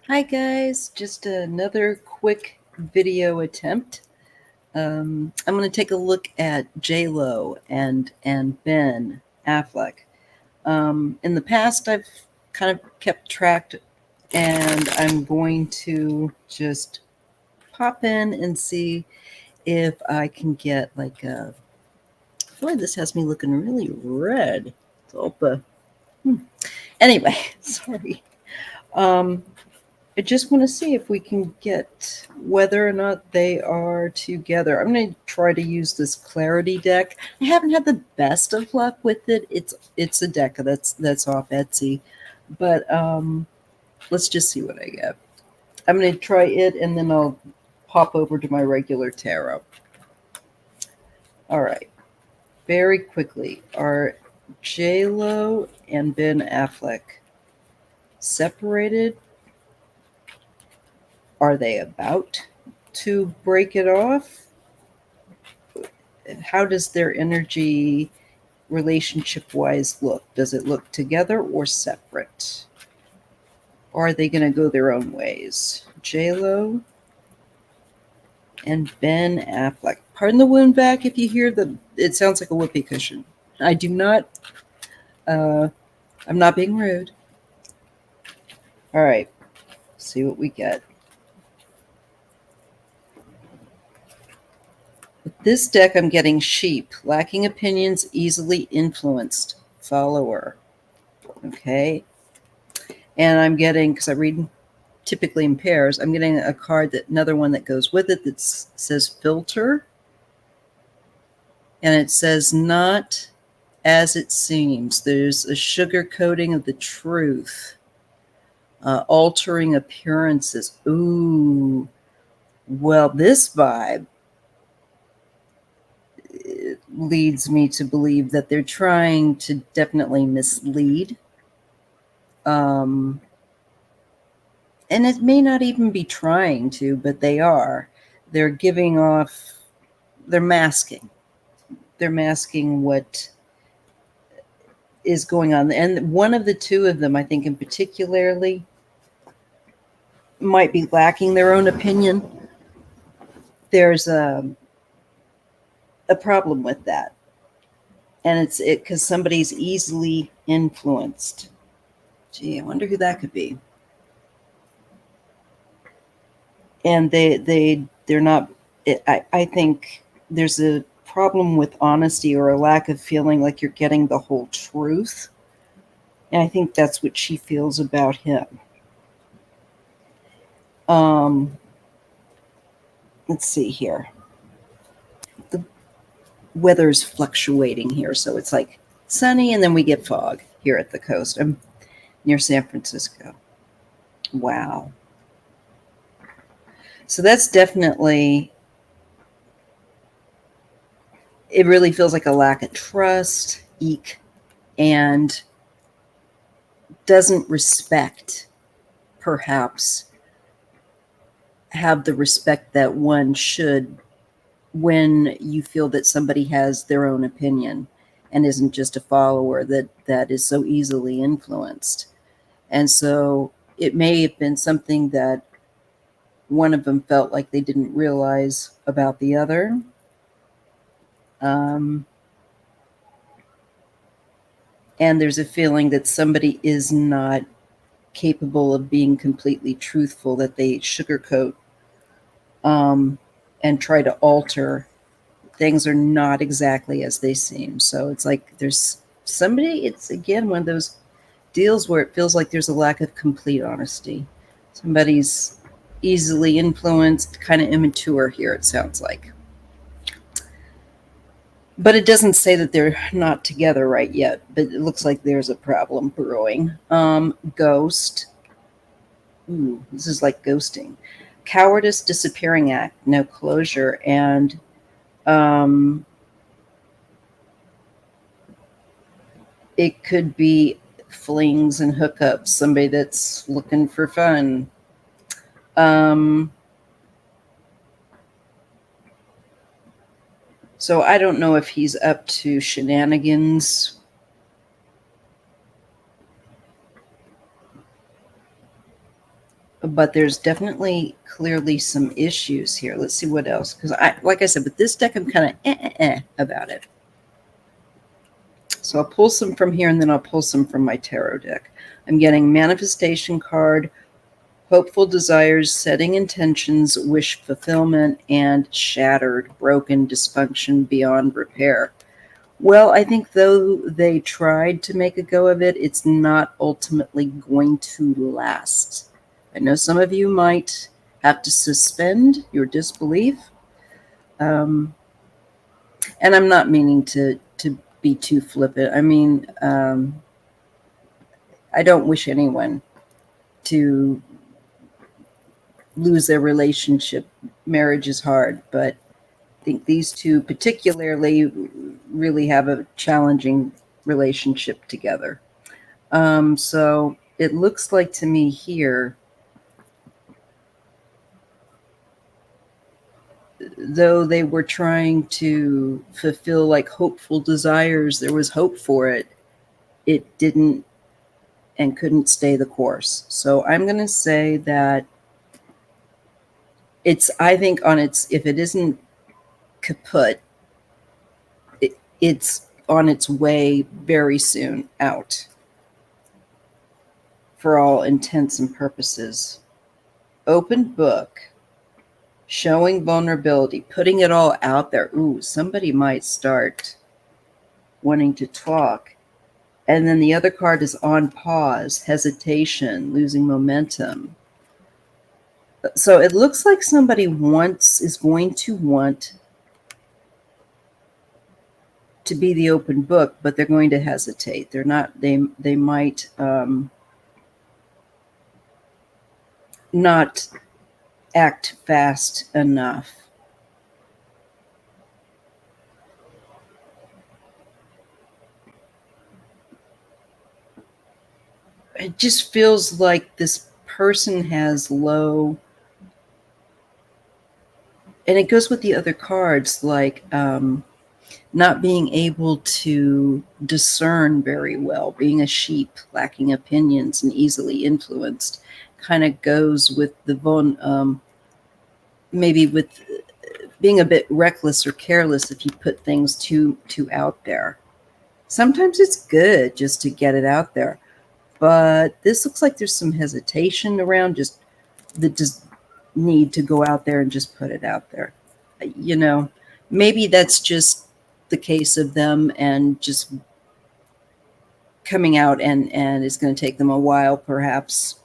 Hi guys, just another quick video attempt. I'm going to take a look at JLo and Ben Affleck. In the past, I've kind of kept track, and I'm going to just pop in and see if I can get like a. I feel like this has me looking really red. It's all the. Anyway, sorry. Um, I just want to see if we can get whether or not they are together. I'm going to try to use this clarity deck. I haven't had the best of luck with it. It's a deck that's off Etsy, but let's just see what I get. I'm going to try it and then I'll pop over to my regular tarot. All right, very quickly, are JLo and Ben Affleck separated? Are they about to break it off? How does their energy relationship wise look? Does it look together or separate? Or are they going to go their own ways? JLo and Ben Affleck. Pardon the wound back if you hear the. It sounds like a whoopee cushion. I do not. Uh, I'm not being rude. All right. See what we get. With this deck, I'm getting sheep, lacking opinions, easily influenced, follower. Okay. And I'm getting, because I read typically in pairs, I'm getting a card, that another one that goes with it, that says filter. And it says not as it seems. There's a sugar coating of the truth. Altering appearances. Ooh. Well, this vibe leads me to believe that they're trying to definitely mislead. And it may not even be trying to, but they are. They're giving off, they're masking. They're masking what is going on. And one of the two of them, I think in particularly, might be lacking their own opinion. There's a problem with that. And it's because somebody's easily influenced. Gee, I wonder who that could be. And they're not. I think there's a problem with honesty or a lack of feeling like you're getting the whole truth. And I think that's what she feels about him. Let's see here. The weather's fluctuating here, so it's like sunny and then we get fog here at the coast. I'm near San Francisco. Wow. So that's definitely, it really feels like a lack of trust, and doesn't respect, perhaps, have the respect that one should when you feel that somebody has their own opinion and isn't just a follower that is so easily influenced. And so it may have been something that one of them felt like they didn't realize about the other. And there's a feeling that somebody is not capable of being completely truthful, that they sugarcoat and try to alter. Things are not exactly as they seem. So it's like there's somebody, it's again one of those deals where it feels like there's a lack of complete honesty. Somebody's easily influenced, kind of immature here, it sounds like. But it doesn't say that they're not together right yet, but it looks like there's a problem brewing. Ghost. Ooh, this is like ghosting. Cowardice, disappearing act, no closure, and it could be flings and hookups, somebody that's looking for fun. So I don't know if he's up to shenanigans. but there's definitely clearly some issues here. Let's see what else, because like I said, with this deck, I'm kind of about it. So I'll pull some from here, and then I'll pull some from my tarot deck. I'm getting manifestation card, hopeful desires, setting intentions, wish fulfillment, and shattered, broken, dysfunction beyond repair. Well, I think though they tried to make a go of it, it's not ultimately going to last. I know some of you might have to suspend your disbelief. And I'm not meaning to be too flippant. I mean, I don't wish anyone to lose their relationship. Marriage is hard, but I think these two particularly really have a challenging relationship together. So it looks like to me here, though they were trying to fulfill like hopeful desires, there was hope for it. It didn't and couldn't stay the course. So I'm going to say that it's, I think on its, if it isn't kaput, it's on its way very soon out for all intents and purposes. Open book, showing vulnerability, putting it all out there. Ooh, somebody might start wanting to talk. And then the other card is on pause, hesitation, losing momentum. So it looks like somebody is going to want to be the open book, but they're going to hesitate. They're not, they might not act fast enough. It just feels like this person has low, and it goes with the other cards, like not being able to discern very well, being a sheep, lacking opinions, and easily influenced, kind of goes with the maybe with being a bit reckless or careless if you put things too out there. Sometimes it's good just to get it out there, but this looks like there's some hesitation around just the need to go out there and just put it out there. You know, maybe that's just the case of them and just coming out, and it's going to take them a while perhaps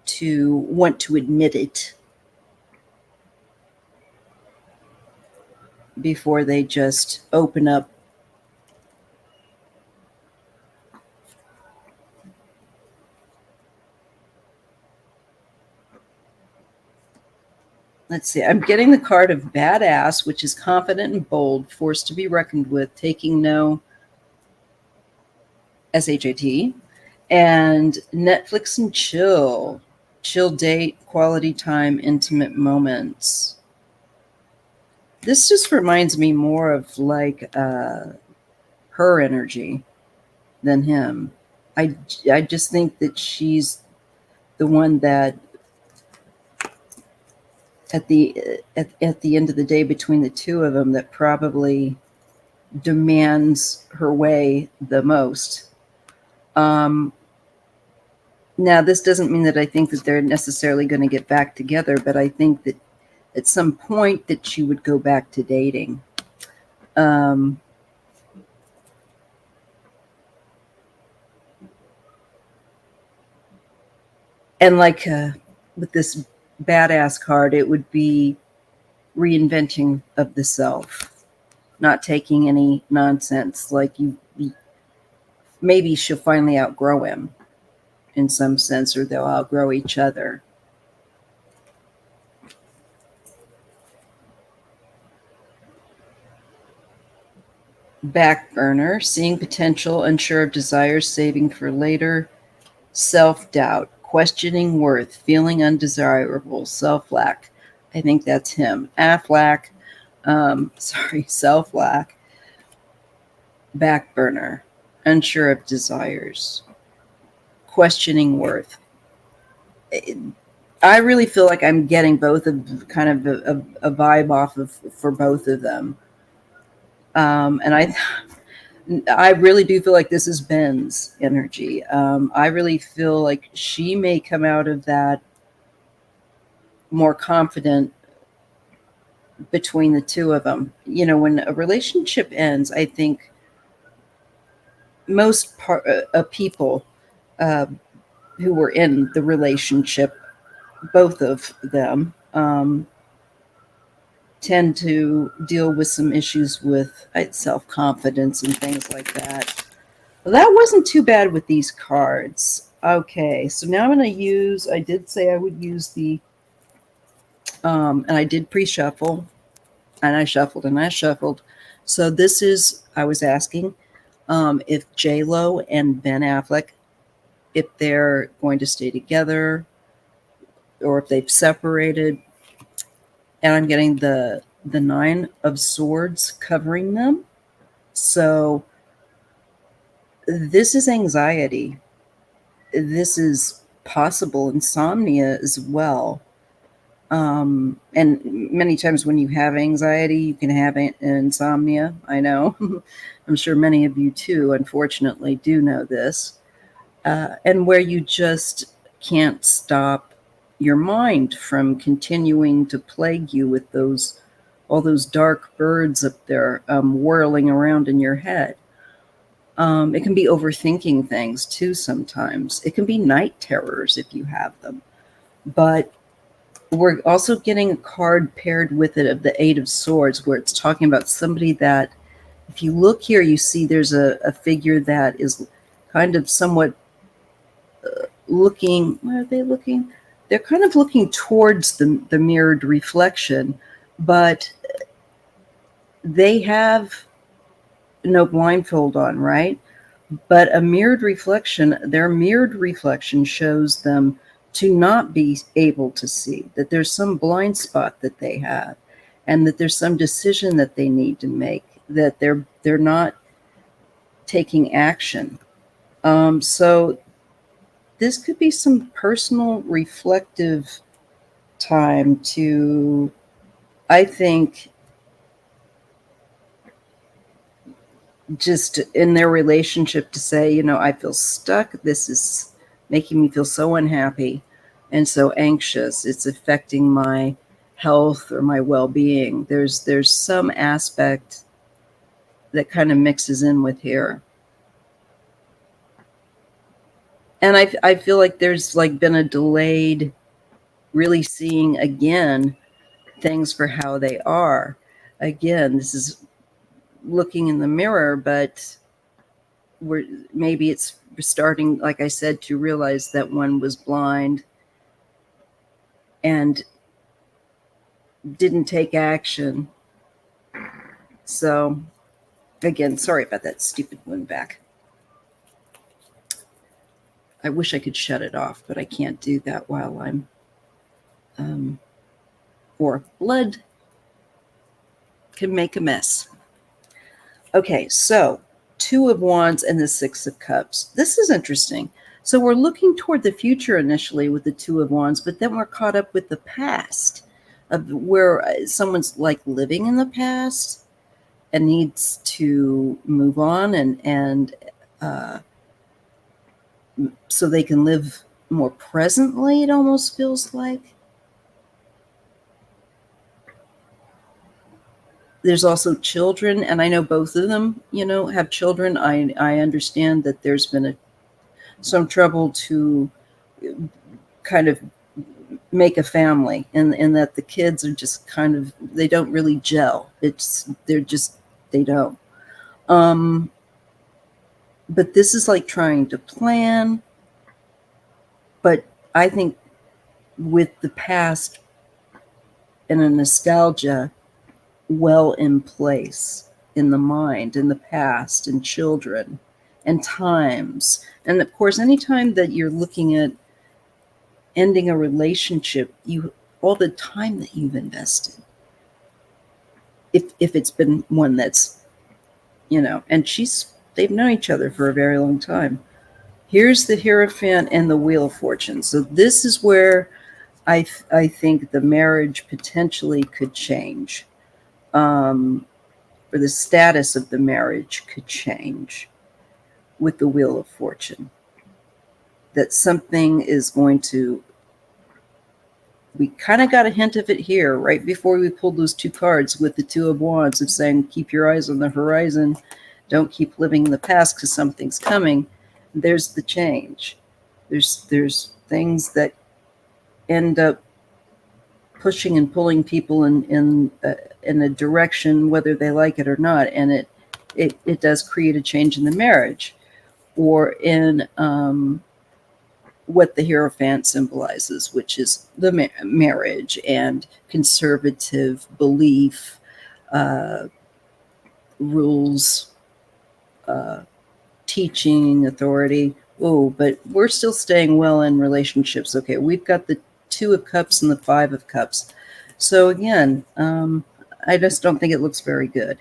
to want to admit it before they just open up. Let's see, I'm getting the card of badass, which is confident and bold, forced to be reckoned with, taking no, SHAT, and Netflix and chill date, quality time, intimate moments. This just reminds me more of like her energy than him. I just think that she's the one that at the end of the day, between the two of them, that probably demands her way the most. Now, this doesn't mean that I think that they're necessarily going to get back together, but I think that at some point that she would go back to dating. And like with this badass card, it would be reinventing of the self, not taking any nonsense. Like maybe she'll finally outgrow him in some sense, or they'll outgrow each other. Back burner, seeing potential, unsure of desires, saving for later. Self-doubt, questioning worth, feeling undesirable, self-lack. I think that's him. Affleck, self-lack. Back burner, unsure of desires, questioning worth. I really feel like I'm getting both of kind of a vibe off of for both of them. And I really do feel like this is Ben's energy. I really feel like she may come out of that more confident between the two of them. You know, when a relationship ends, I think most people uh, who were in the relationship, both of them, tend to deal with some issues with self-confidence and things like that. Well, that wasn't too bad with these cards. Okay, so now I'm going to use, I did say I would use the, and I did pre-shuffle, and I shuffled and I shuffled. So this is, I was asking if JLo and Ben Affleck, if they're going to stay together or if they've separated. And I'm getting the Nine of Swords covering them. So this is anxiety. This is possible insomnia as well. And many times when you have anxiety, you can have insomnia. I know. I'm sure many of you too, unfortunately, do know this. And where you just can't stop your mind from continuing to plague you with all those dark birds up there whirling around in your head. It can be overthinking things too sometimes. It can be night terrors if you have them. But we're also getting a card paired with it of the Eight of Swords, where it's talking about somebody that, if you look here, you see there's a figure that is kind of somewhat looking, where are they looking? They're kind of looking towards the mirrored reflection, but they have no blindfold on, right? But their mirrored reflection shows them to not be able to see, that there's some blind spot that they have, and that there's some decision that they need to make, that they're not taking action. So this could be some personal reflective time to, I think, just in their relationship, to say, you know, I feel stuck. This is making me feel so unhappy and so anxious. It's affecting my health or my well-being. There's some aspect that kind of mixes in with here. And I feel like there's like been a delayed really seeing again things for how they are. Again, this is looking in the mirror, but maybe it's starting, like I said, to realize that one was blind and didn't take action. So again, sorry about that stupid one back. I wish I could shut it off, but I can't do that while I'm or blood can make a mess. Okay, so Two of Wands and the Six of Cups. This is interesting. So we're looking toward the future initially with the Two of Wands, but then we're caught up with the past, of where someone's like living in the past and needs to move on and so they can live more presently, it almost feels like. There's also children, and I know both of them, you know, have children. I understand that there's been some trouble to kind of make a family, and that the kids are just kind of, they don't really gel. They don't. But this is like trying to plan. But I think with the past and a nostalgia well in place in the mind, in the past, and children and times. And of course, anytime that you're looking at ending a relationship, all the time that you've invested, if it's been one that's, you know, and they've known each other for a very long time. Here's the Hierophant and the Wheel of Fortune. So this is where I think the marriage potentially could change, or the status of the marriage could change with the Wheel of Fortune. That something is going to, we kind of got a hint of it here right before we pulled those two cards with the Two of Wands of saying, keep your eyes on the horizon. Don't keep living in the past because something's coming. There's the change. There's things that end up pushing and pulling people in a direction, whether they like it or not. And it does create a change in the marriage, or in what the Hierophant symbolizes, which is the marriage and conservative belief, rules, teaching, authority. Oh, but we're still staying well in relationships. Okay, we've got the Two of Cups and the Five of Cups. So again, I just don't think it looks very good.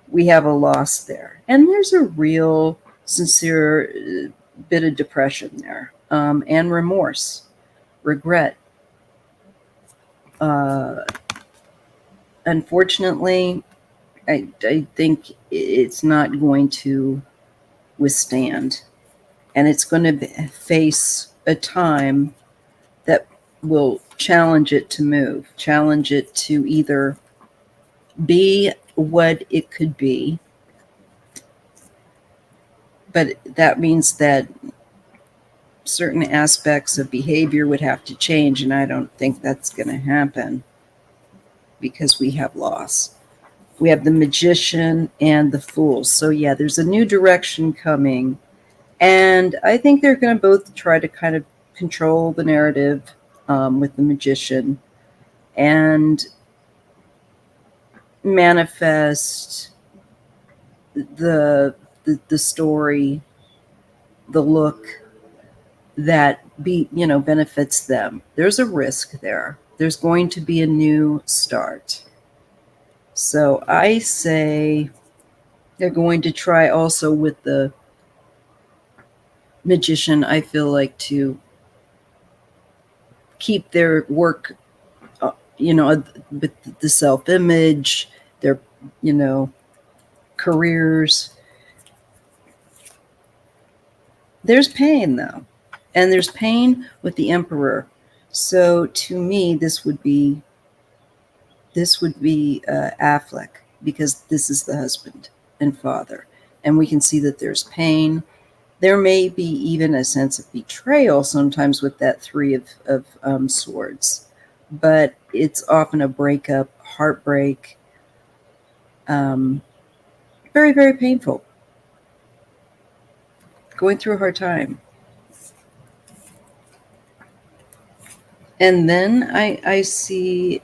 We have a loss there. And there's a real, sincere bit of depression there, and remorse, regret. Unfortunately, I think it's not going to withstand. And it's going to face a time that will challenge it to move, challenge it to either be what it could be. But that means that certain aspects of behavior would have to change, and I don't think that's going to happen because we have loss. We have the Magician and the Fool. So yeah, there's a new direction coming, and I think they're going to both try to kind of control the narrative with the Magician and manifest the story, the look that benefits them. There's a risk there. There's going to be a new start. So I say they're going to try also with the Magician, I feel like, to keep their work, with the self-image, their, careers. There's pain, though. And there's pain with the Emperor. So to me, this would be Affleck, because this is the husband and father. And we can see that there's pain. There may be even a sense of betrayal sometimes with that Three of Swords. But it's often a breakup, heartbreak. Very, very painful. Going through a hard time. And then I see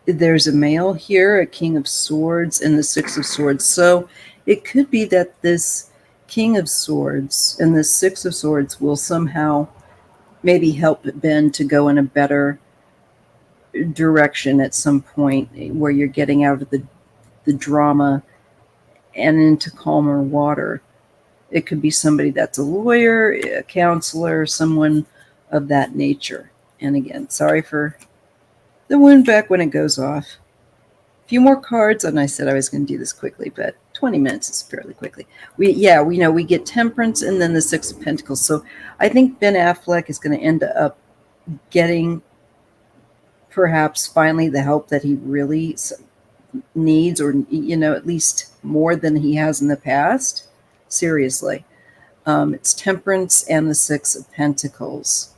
there's a male here, a King of Swords, and the Six of Swords. So it could be that this King of Swords and the Six of Swords will somehow maybe help Ben to go in a better direction at some point, where you're getting out of the drama and into calmer water. It could be somebody that's a lawyer, a counselor, someone of that nature. And again, sorry for the wound back when it goes off. A few more cards, and I said I was going to do this quickly, but 20 minutes is fairly quickly. We know we get Temperance and then the Six of Pentacles. So I think Ben Affleck is going to end up getting perhaps finally the help that he really needs, or at least more than he has in the past. Seriously. It's Temperance and the Six of Pentacles.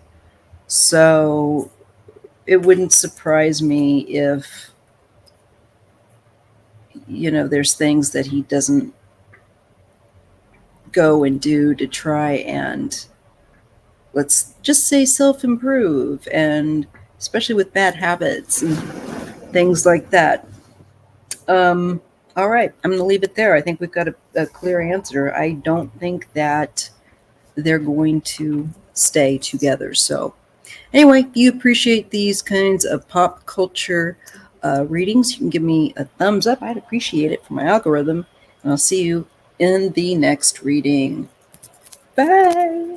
So it wouldn't surprise me if, there's things that he doesn't go and do to try and, let's just say, self-improve, and especially with bad habits and things like that. All right, I'm going to leave it there. I think we've got a clear answer. I don't think that they're going to stay together. So anyway, if you appreciate these kinds of pop culture readings, you can give me a thumbs up. I'd appreciate it for my algorithm. And I'll see you in the next reading. Bye.